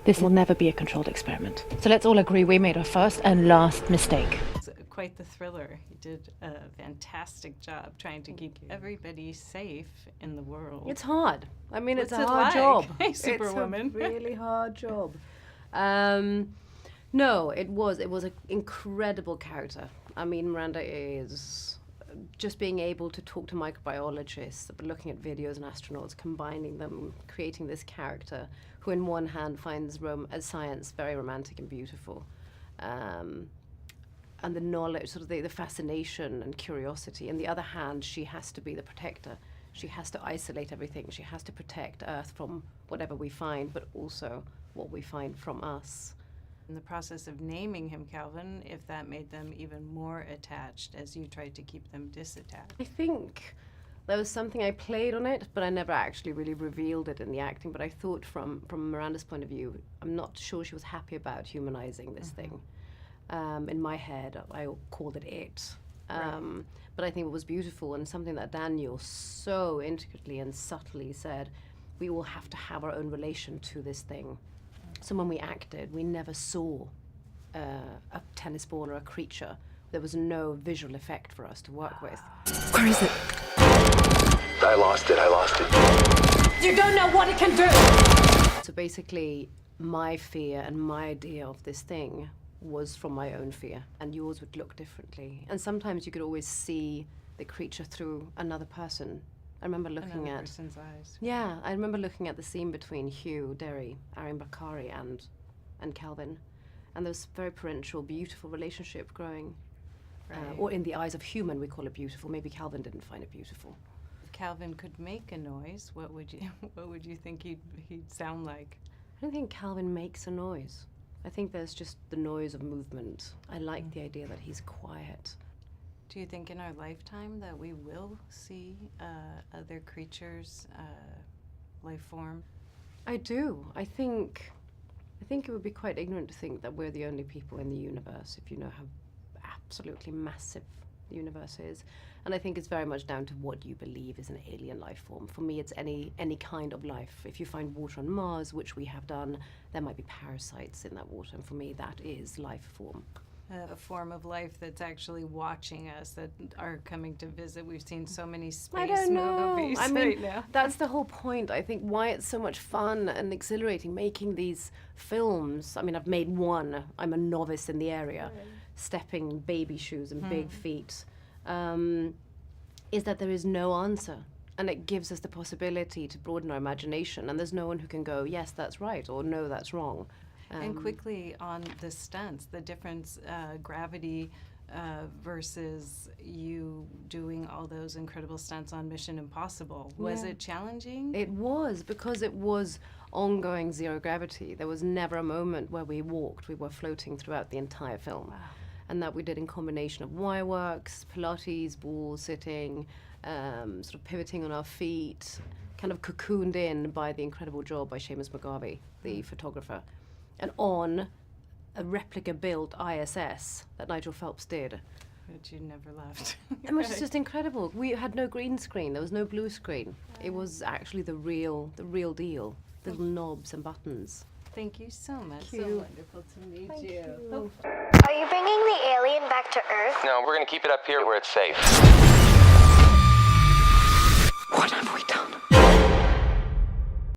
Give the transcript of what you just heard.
This will never be a controlled experiment. So let's all agree we made our first and last mistake. It's quite the thriller. You did a fantastic job trying to keep everybody safe in the world. It's hard. I mean, it's What's a it hard like? job. Hey, Superwoman. It's a really hard job. No, it was an incredible character. I mean, Miranda is just being able to talk to microbiologists, looking at videos and astronauts, combining them, creating this character who in one hand finds science very romantic and beautiful. And the knowledge, sort of the fascination and curiosity. On the other hand, she has to be the protector. She has to isolate everything. She has to protect Earth from whatever we find, but also what we find from us. In the process of naming him Calvin, if that made them even more attached as you tried to keep them disattached. I think there was something I played on it, but I never actually really revealed it in the acting. But I thought from Miranda's point of view, I'm not sure she was happy about humanizing this thing. In my head, I called it it. Right. But I think it was beautiful and something that Daniel so intricately and subtly said, we all have to have our own relation to this thing. So when we acted, we never saw a tennis ball or a creature. There was no visual effect for us to work with. Where is it? I lost it. You don't know what it can do! So basically, my fear and my idea of this thing was from my own fear, and yours would look differently. And sometimes you could always see the creature through another person. I remember looking Another at person's eyes. Yeah, I remember looking at the scene between Hugh, Derry, Arian Bakari, and Calvin, and there was a very parental, beautiful relationship growing. Right. Or in the eyes of human, we call it beautiful. Maybe Calvin didn't find it beautiful. If Calvin could make a noise, what would you think he'd sound like? I don't think Calvin makes a noise. I think there's just the noise of movement. I like the idea that he's quiet. Do you think in our lifetime that we will see other creatures, life form? I do. I think it would be quite ignorant to think that we're the only people in the universe, if you know how absolutely massive the universe is. And I think it's very much down to what you believe is an alien life form. For me, it's any kind of life. If you find water on Mars, which we have done, there might be parasites in that water. And for me, that is life form. A form of life that's actually watching us, that are coming to visit. We've seen so many space movies right now. That's the whole point. I think why it's so much fun and exhilarating making these films. I mean, I've made one. I'm a novice in the area, stepping baby shoes and big feet. Is that there is no answer. And it gives us the possibility to broaden our imagination. And there's no one who can go, yes, that's right, or no, that's wrong. And quickly on the stunts, the difference, gravity versus you doing all those incredible stunts on Mission Impossible. Was it challenging? It was, because it was ongoing zero gravity. There was never a moment where we walked. We were floating throughout the entire film. Wow. And that we did in combination of wire works, Pilates, ball sitting, sort of pivoting on our feet, kind of cocooned in by the incredible job by Seamus McGarvey, the photographer, and on a replica-built ISS that Nigel Phelps did. But you never left. And which is just incredible. We had no green screen. There was no blue screen. It was actually the real deal. Little knobs and buttons. Thank you so much. Thank So you. wonderful to meet Thank you. you. Are you bringing the alien back to Earth? No, we're gonna keep it up here where it's safe. What have we done?